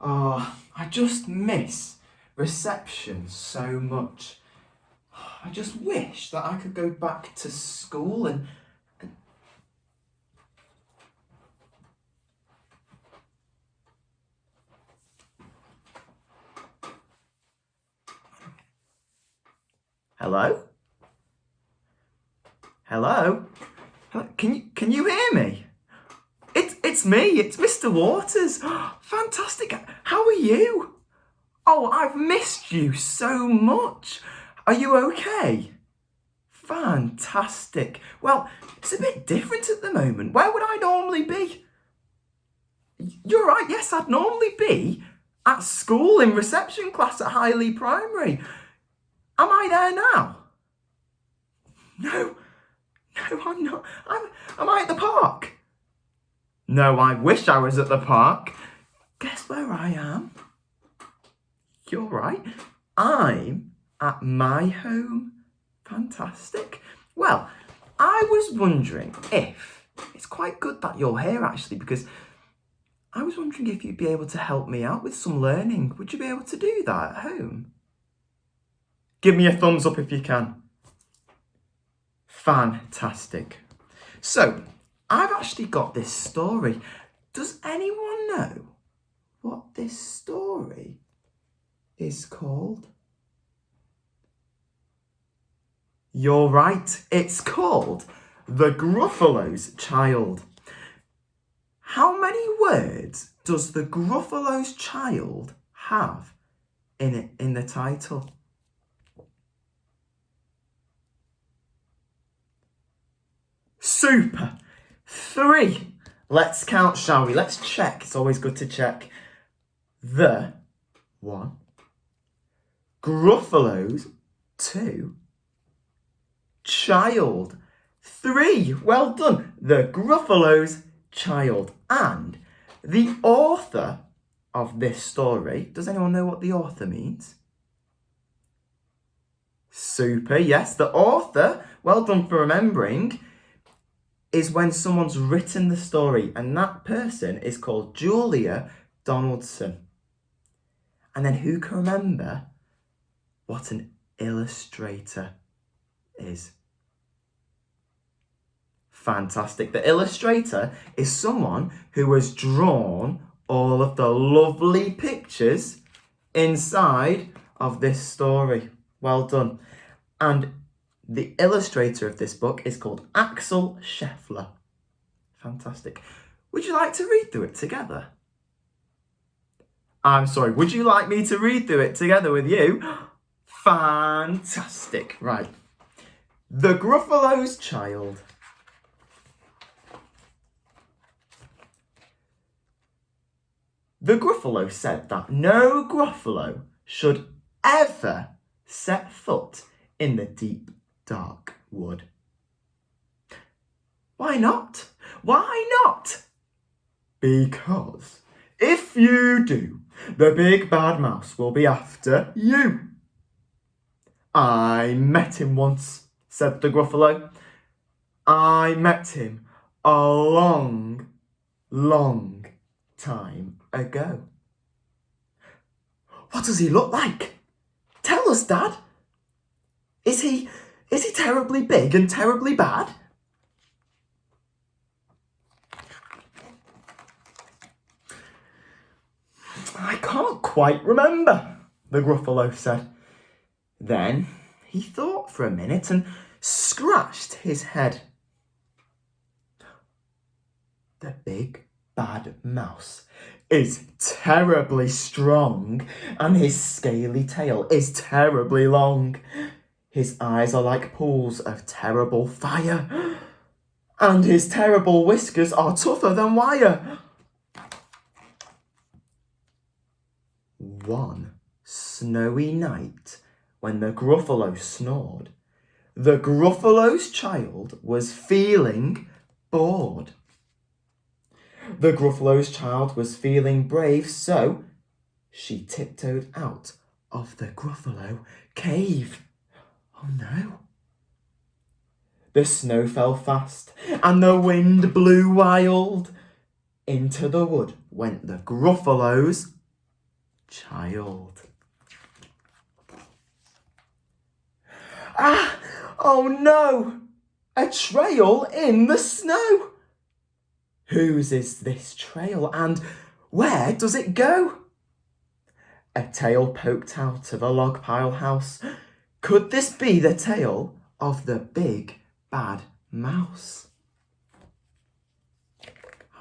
Oh, I just miss reception so much. I just wish that I could go back to school and... Hello? Hello? Can you hear me? It's me, it's Mr. Waters. Fantastic. How are you? Oh, I've missed you so much. Are you okay? Fantastic. Well, it's a bit different at the moment. Where would I normally be? You're right, yes, I'd normally be at school in reception class at Highley Primary. Am I there now? No, I'm not. Am I at the park? No, I wish I was at the park. Guess where I am? You're right. I'm at my home. Fantastic. Well, I was wondering if... It's quite good that you're here, actually, because I was wondering if you'd be able to help me out with some learning. Would you be able to do that at home? Give me a thumbs up if you can. Fantastic. So, I've actually got this story. Does anyone know what this story is called? You're right, it's called The Gruffalo's Child. How many words does The Gruffalo's Child have in the title? Super. 3. Let's count, shall we? Let's check. It's always good to check. The 1. Gruffalo's 2. Child 3. Well done. The Gruffalo's Child. And the author of this story, does anyone know what the author means? Super. Yes, the author, well done for remembering, is when someone's written the story, and that person is called Julia Donaldson. And then who can remember what an illustrator is? Fantastic. The illustrator is someone who has drawn all of the lovely pictures inside of this story. Well done. And the illustrator of this book is called Axel Scheffler. Fantastic. Would you like to read through it together? I'm sorry, would you like me to read through it together with you? Fantastic. Right. The Gruffalo's Child. The Gruffalo said that no Gruffalo should ever set foot in the deep, dark wood. Why not? Why not? Because if you do, the big bad mouse will be after you. I met him once, said the Gruffalo. I met him a long, long time ago. What does he look like? Tell us, Dad. Is he terribly big and terribly bad? I can't quite remember, the Gruffalo said. Then he thought for a minute and scratched his head. The big bad mouse is terribly strong, and his scaly tail is terribly long. His eyes are like pools of terrible fire, and his terrible whiskers are tougher than wire. One snowy night, when the Gruffalo snored, the Gruffalo's child was feeling bored. The Gruffalo's child was feeling brave, so she tiptoed out of the Gruffalo cave. Oh no. The snow fell fast and the wind blew wild. Into the wood went the Gruffalo's Child. Ah! Oh no! A trail in the snow! Whose is this trail and where does it go? A tail poked out of a log pile house. Could this be the tail of the big bad mouse?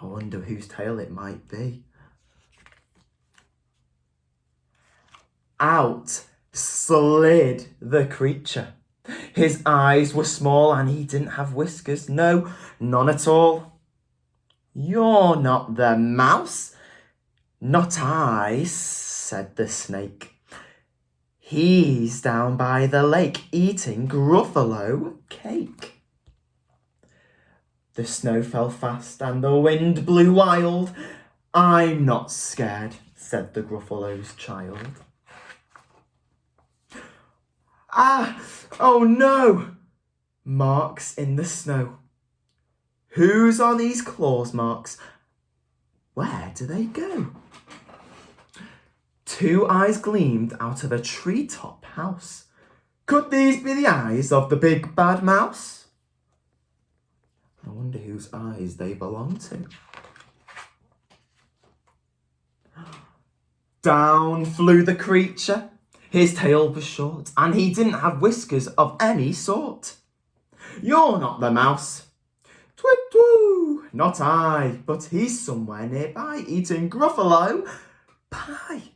I wonder whose tail it might be. Out slid the creature. His eyes were small and he didn't have whiskers. No, none at all. You're not the mouse. Not I, said the snake. He's down by the lake eating Gruffalo cake. The snow fell fast and the wind blew wild. I'm not scared, said the Gruffalo's child. Ah, oh no! Marks in the snow. Whose are these claws marks? Where do they go? Two eyes gleamed out of a treetop house. Could these be the eyes of the big bad mouse? I wonder whose eyes they belong to. Down flew the creature. His tail was short, and he didn't have whiskers of any sort. You're not the mouse. Twit-twoo! Not I, but he's somewhere nearby, eating Gruffalo pie.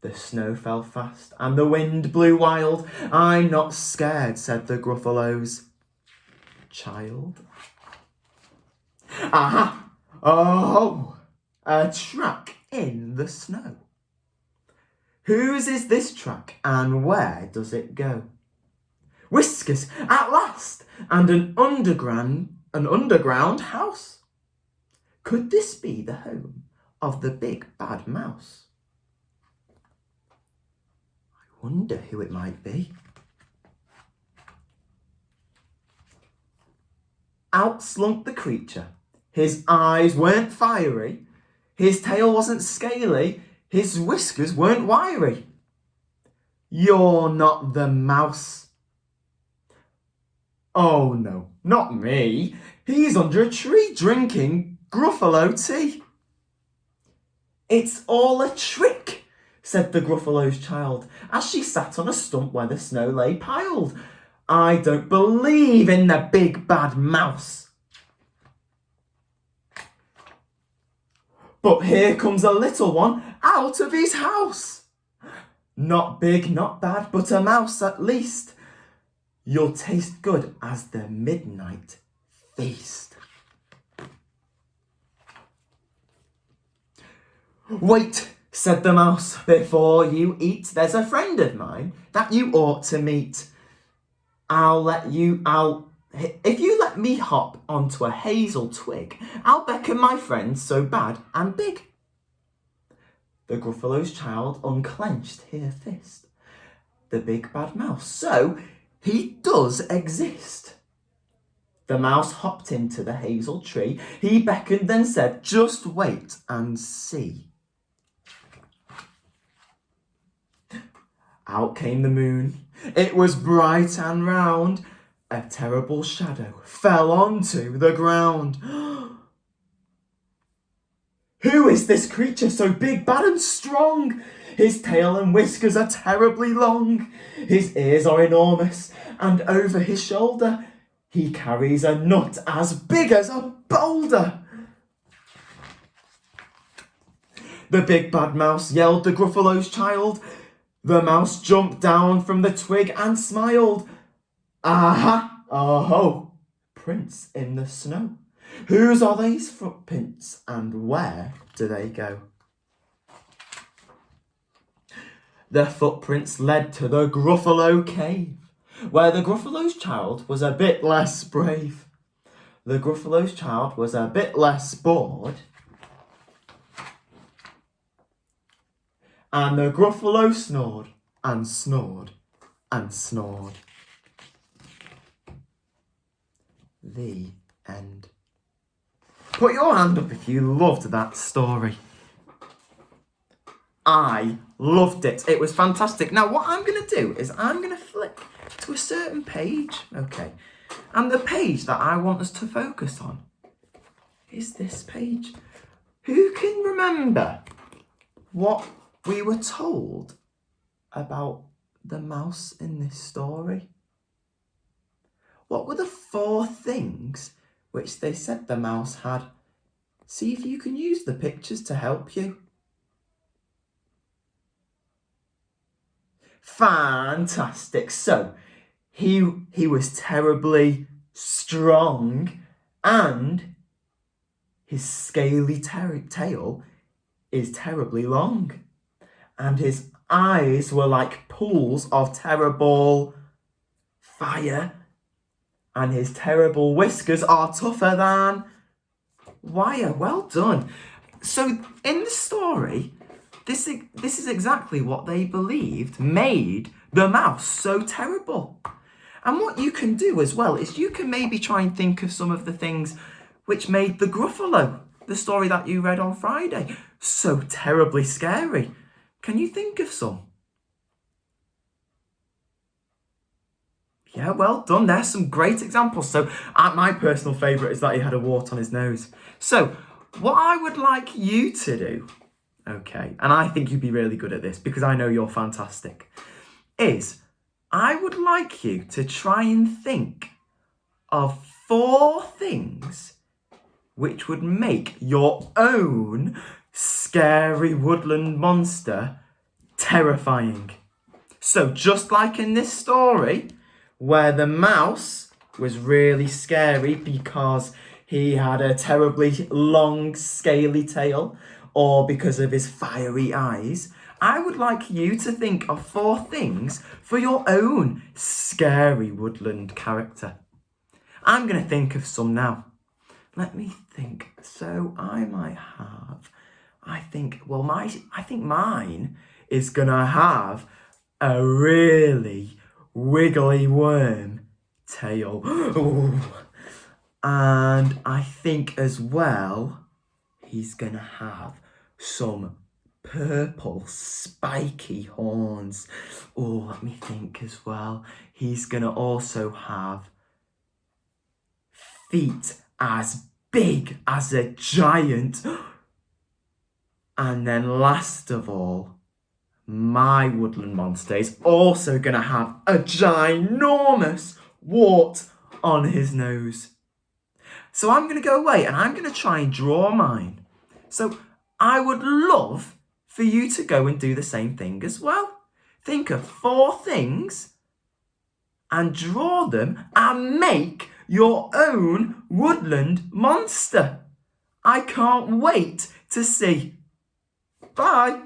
The snow fell fast, and the wind blew wild. I'm not scared, said the Gruffalo's child. Aha! Oh, a track in the snow. Whose is this track, and where does it go? Whiskers, at last, and an underground house. Could this be the home of the big bad mouse? I wonder who it might be. Out slunk the creature. His eyes weren't fiery, his tail wasn't scaly, his whiskers weren't wiry. You're not the mouse. Oh no, not me. He's under a tree drinking Gruffalo tea. It's all a trick, said the Gruffalo's child, as she sat on a stump where the snow lay piled. I don't believe in the big bad mouse. But here comes a little one out of his house. Not big, not bad, but a mouse at least. You'll taste good as the midnight feast. Wait, said the mouse, before you eat, there's a friend of mine that you ought to meet. If you let me hop onto a hazel twig, I'll beckon my friend so bad and big. The Gruffalo's child unclenched his fist. The big bad mouse, so he does exist. The mouse hopped into the hazel tree. He beckoned, then said, just wait and see. Out came the moon. It was bright and round. A terrible shadow fell onto the ground. Who is this creature so big, bad and strong? His tail and whiskers are terribly long. His ears are enormous, and over his shoulder he carries a nut as big as a boulder. The big bad mouse yelled the Gruffalo's child. The mouse jumped down from the twig and smiled. Aha! Oh-ho! Prints in the snow. Whose are these footprints and where do they go? The footprints led to the Gruffalo cave, where the Gruffalo's child was a bit less brave. The Gruffalo's child was a bit less bored. And the Gruffalo snored and snored and snored. The end. Put your hand up if you loved that story. I loved it. It was fantastic. Now, what I'm going to do is I'm going to flick to a certain page, okay? And the page that I want us to focus on is this page. Who can remember what we were told about the mouse in this story? What were the 4 things which they said the mouse had? See if you can use the pictures to help you. Fantastic. So, he was terribly strong, and his scaly tail is terribly long. And his eyes were like pools of terrible fire. And his terrible whiskers are tougher than wire. Well done. So in the story, this is exactly what they believed made the mouse so terrible. And what you can do as well is you can maybe try and think of some of the things which made the Gruffalo, the story that you read on Friday, so terribly scary. Can you think of some? Yeah, well done. There's some great examples. So my personal favourite is that he had a wart on his nose. So what I would like you to do, okay, and I think you'd be really good at this because I know you're fantastic, is I would like you to try and think of 4 things which would make your own scary woodland monster terrifying. So just like in this story, where the mouse was really scary because he had a terribly long, scaly tail, or because of his fiery eyes, I would like you to think of 4 things for your own scary woodland character. I'm going to think of some now. Let me think. So I might have, I think mine is going to have a really wiggly worm tail. Ooh. And I think as well, he's going to have some purple spiky horns. Oh, let me think as well. He's going to also have feet as big as a giant. And then last of all, my woodland monster is also going to have a ginormous wart on his nose. So I'm going to go away and I'm going to try and draw mine. So I would love for you to go and do the same thing as well. Think of 4 things and draw them and make your own woodland monster. I can't wait to see. Bye.